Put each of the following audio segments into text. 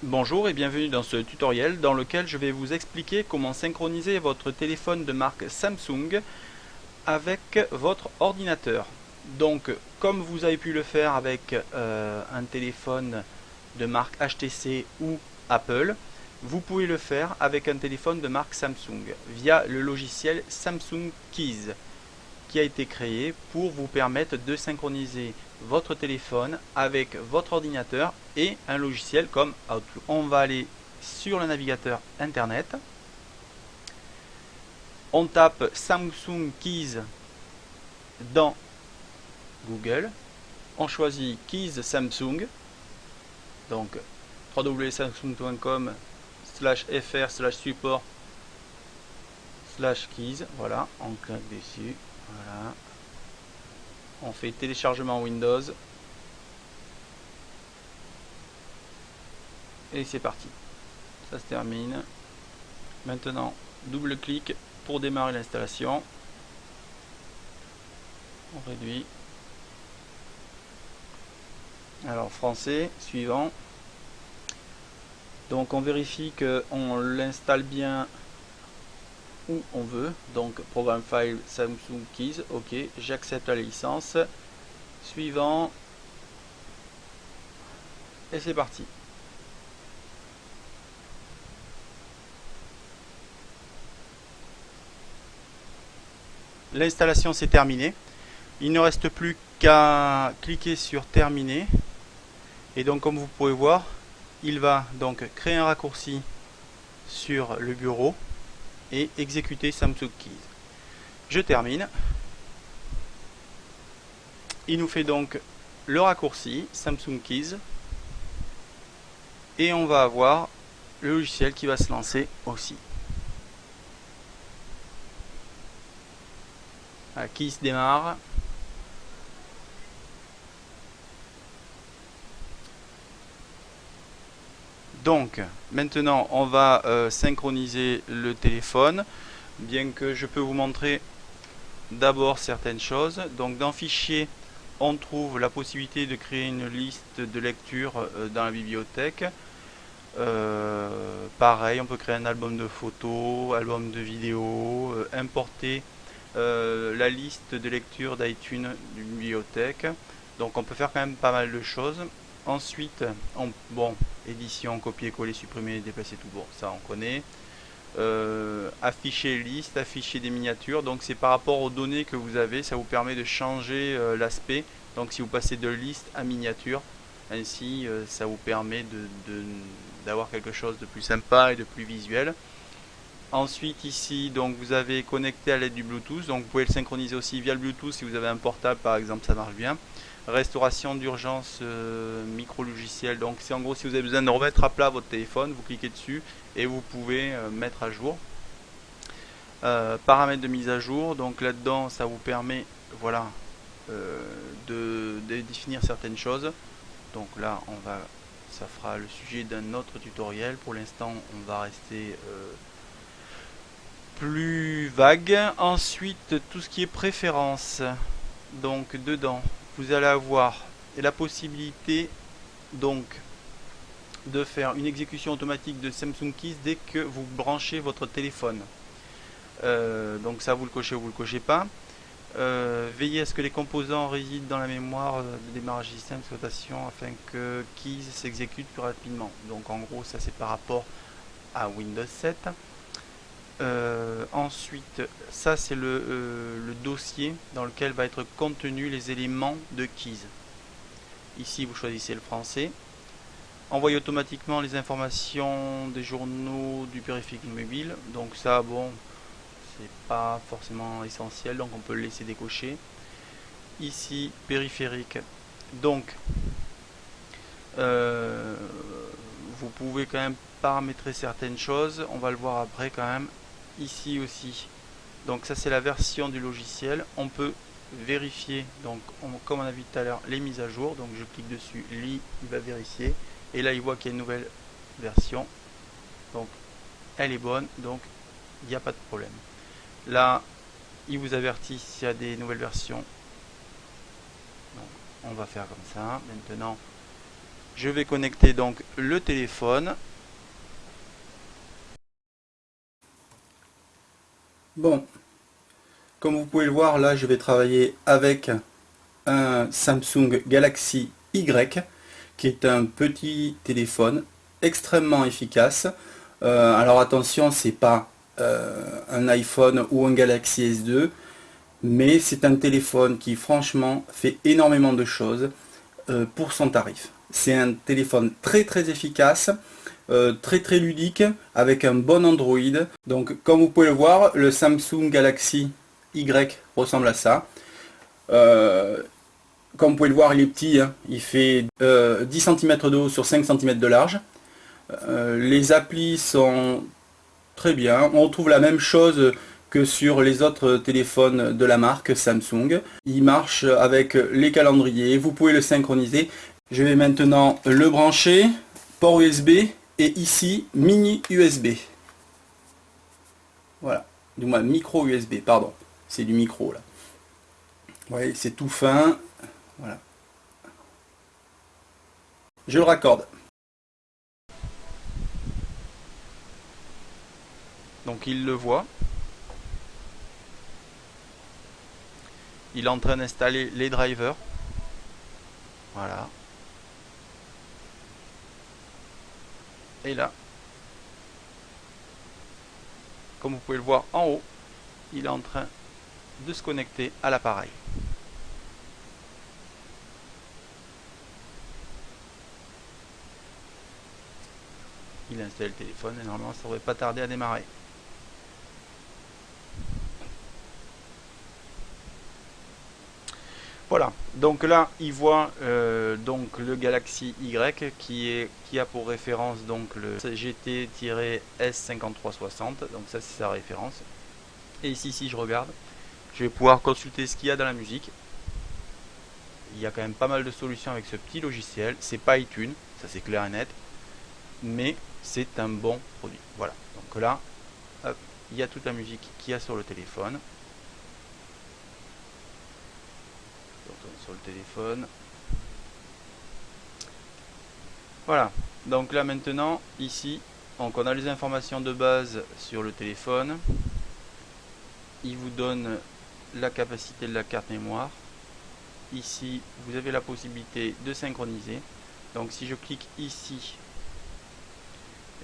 Bonjour et bienvenue dans ce tutoriel dans lequel je vais vous expliquer comment synchroniser votre téléphone de marque Samsung avec votre ordinateur. Donc, comme vous avez pu le faire avec un téléphone de marque HTC ou Apple, vous pouvez le faire avec un téléphone de marque Samsung via le logiciel Samsung Keys qui a été créé pour vous permettre de synchroniser votre téléphone avec votre ordinateur et un logiciel comme Outlook. On va aller sur le navigateur internet, on tape Samsung Keys dans Google, on choisit Keys Samsung, donc www.samsung.com/fr/support/keys, voilà, on clique dessus, voilà. On fait téléchargement Windows et c'est parti. Ça se termine. Maintenant, double-clic pour démarrer l'installation. On réduit. Alors français, suivant. Donc on vérifie qu'on l'installe bien où on veut. Donc programme file Samsung Keys, ok, j'accepte la licence. Suivant. Et c'est parti. L'installation s'est terminée. Il ne reste plus qu'à cliquer sur terminer. Et donc comme vous pouvez voir, il va donc créer un raccourci sur le bureau et exécuter Samsung Keys. Je termine. Il nous fait donc le raccourci Samsung Keys et on va avoir le logiciel qui va se lancer aussi. Keys démarre. Donc maintenant on va synchroniser le téléphone, bien que je peux vous montrer d'abord certaines choses. Donc dans Fichier, on trouve la possibilité de créer une liste de lecture dans la bibliothèque. Pareil, on peut créer un album de photos, album de vidéos, importer la liste de lecture d'iTunes d'une bibliothèque. Donc on peut faire quand même pas mal de choses. Ensuite, édition, copier-coller, supprimer, déplacer tout, bon, ça on connaît. Afficher liste, afficher des miniatures, donc c'est par rapport aux données que vous avez, ça vous permet de changer l'aspect. Donc si vous passez de liste à miniature, ainsi ça vous permet d'avoir quelque chose de plus sympa et de plus visuel. Ensuite ici, donc vous avez connecté à l'aide du Bluetooth, donc vous pouvez le synchroniser aussi via le Bluetooth si vous avez un portable par exemple, ça marche bien. Restauration d'urgence micro-logiciel, donc c'est en gros si vous avez besoin de remettre à plat votre téléphone, vous cliquez dessus et vous pouvez mettre à jour. Paramètres de mise à jour, donc là-dedans ça vous permet voilà, de définir certaines choses. Donc là ça fera le sujet d'un autre tutoriel. Pour l'instant on va rester plus vague. Ensuite tout ce qui est préférences, donc dedans vous allez avoir la possibilité donc de faire une exécution automatique de Samsung Keys dès que vous branchez votre téléphone. Donc ça vous le cochez ou vous le cochez pas. Veillez à ce que les composants résident dans la mémoire de démarrage du système d'exploitation afin que Keys s'exécute plus rapidement. Donc en gros ça c'est par rapport à Windows 7. Ensuite, ça c'est le dossier dans lequel va être contenu les éléments de Keys. Ici vous choisissez le français. Envoyer automatiquement les informations des journaux du périphérique mobile. Donc ça bon, c'est pas forcément essentiel, donc on peut le laisser décocher. Ici périphérique. Donc vous pouvez quand même paramétrer certaines choses. On va le voir après quand même. Ici aussi, donc ça c'est la version du logiciel. On peut vérifier, donc comme on a vu tout à l'heure, les mises à jour. Donc je clique dessus, lui il va vérifier et là il voit qu'il y a une nouvelle version, donc elle est bonne, donc il n'y a pas de problème. Là il vous avertit s'il y a des nouvelles versions. Donc, on va faire comme ça. Maintenant Je vais connecter donc le téléphone. Bon, comme vous pouvez le voir, là je vais travailler avec un Samsung Galaxy Y, qui est un petit téléphone extrêmement efficace. Alors attention, c'est pas un iPhone ou un Galaxy S2, mais c'est un téléphone qui franchement fait énormément de choses pour son tarif. C'est un téléphone très très efficace, très très ludique, avec un bon Android. Donc comme vous pouvez le voir, le Samsung Galaxy Y ressemble à ça. Comme vous pouvez le voir, il est petit, hein. Il fait 10 cm de haut sur 5 cm de large. Les applis sont très bien. On retrouve la même chose que sur les autres téléphones de la marque Samsung. Il marche avec les calendriers, vous pouvez le synchroniser. Je vais maintenant le brancher, port USB, et ici, mini USB. Voilà, du moins micro USB, pardon. C'est du micro là. Vous voyez, c'est tout fin. Voilà. Je le raccorde. Donc il le voit. Il est en train d'installer les drivers. Voilà. Et là, comme vous pouvez le voir en haut, il est en train de se connecter à l'appareil. Il a installé le téléphone et normalement ça ne devrait pas tarder à démarrer. Voilà, donc là il voit donc le Galaxy Y qui a pour référence donc le GT-S5360, donc ça c'est sa référence. Et ici si je regarde, je vais pouvoir consulter ce qu'il y a dans la musique. Il y a quand même pas mal de solutions avec ce petit logiciel, c'est pas iTunes, ça c'est clair et net, mais c'est un bon produit. Voilà, donc là hop, il y a toute la musique qu'il y a sur le téléphone. Sur le téléphone. Voilà, donc là maintenant ici, donc on a les informations de base sur le téléphone. Il vous donne la capacité de la carte mémoire. Ici vous avez la possibilité de synchroniser. Donc si je clique ici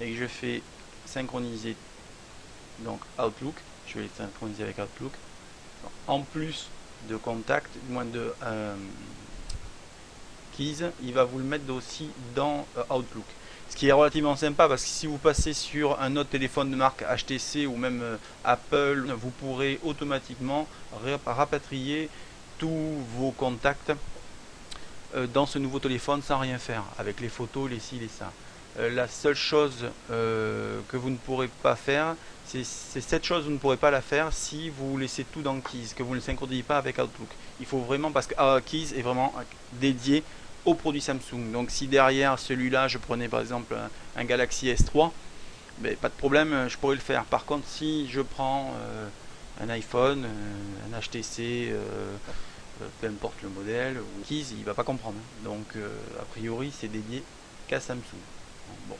et que je fais synchroniser donc Outlook, je vais synchroniser avec Outlook. En plus de contact, moins de keys, il va vous le mettre aussi dans Outlook. Ce qui est relativement sympa parce que si vous passez sur un autre téléphone de marque HTC ou même Apple, vous pourrez automatiquement rapatrier tous vos contacts dans ce nouveau téléphone sans rien faire, avec les photos, les ci, les ça. La seule chose que vous ne pourrez pas faire, c'est cette chose, vous ne pourrez pas la faire si vous laissez tout dans Keys, que vous ne le synchronisez pas avec Outlook. Il faut vraiment, parce que Keys est vraiment dédié aux produits Samsung. Donc si derrière celui-là, je prenais par exemple un Galaxy S3, ben, pas de problème, je pourrais le faire. Par contre, si je prends un iPhone, un HTC, peu importe le modèle, ou Keys, il ne va pas comprendre. Donc a priori, c'est dédié qu'à Samsung. Bon.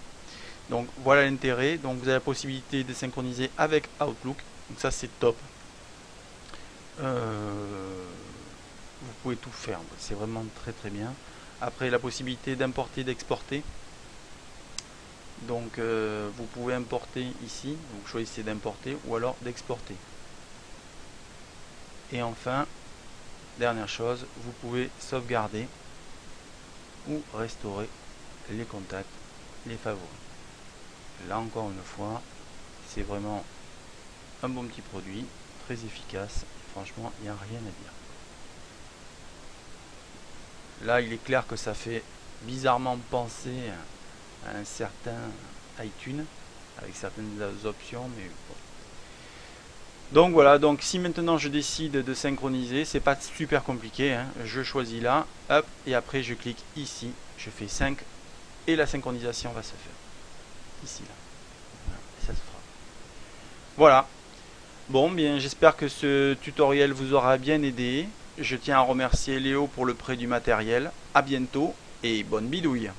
Donc voilà l'intérêt. Donc vous avez la possibilité de synchroniser avec Outlook. Donc ça c'est top. Vous pouvez tout faire. C'est vraiment très très bien. Après la possibilité d'importer, d'exporter. Donc vous pouvez importer ici. Donc choisissez d'importer ou alors d'exporter. Et enfin, dernière chose, vous pouvez sauvegarder ou restaurer les contacts, les favoris. Là encore une fois, c'est vraiment un bon petit produit, très efficace. Franchement, il n'y a rien à dire. Là, il est clair que ça fait bizarrement penser à un certain iTunes, avec certaines options, mais bon. Donc voilà, donc si maintenant je décide de synchroniser, c'est pas super compliqué, hein. Je choisis là, hop, et après je clique ici, je fais 5 et la synchronisation va se faire. Ici là. Voilà, et ça se fera. Voilà. Bon, bien, j'espère que ce tutoriel vous aura bien aidé. Je tiens à remercier Léo pour le prêt du matériel. À bientôt et bonne bidouille.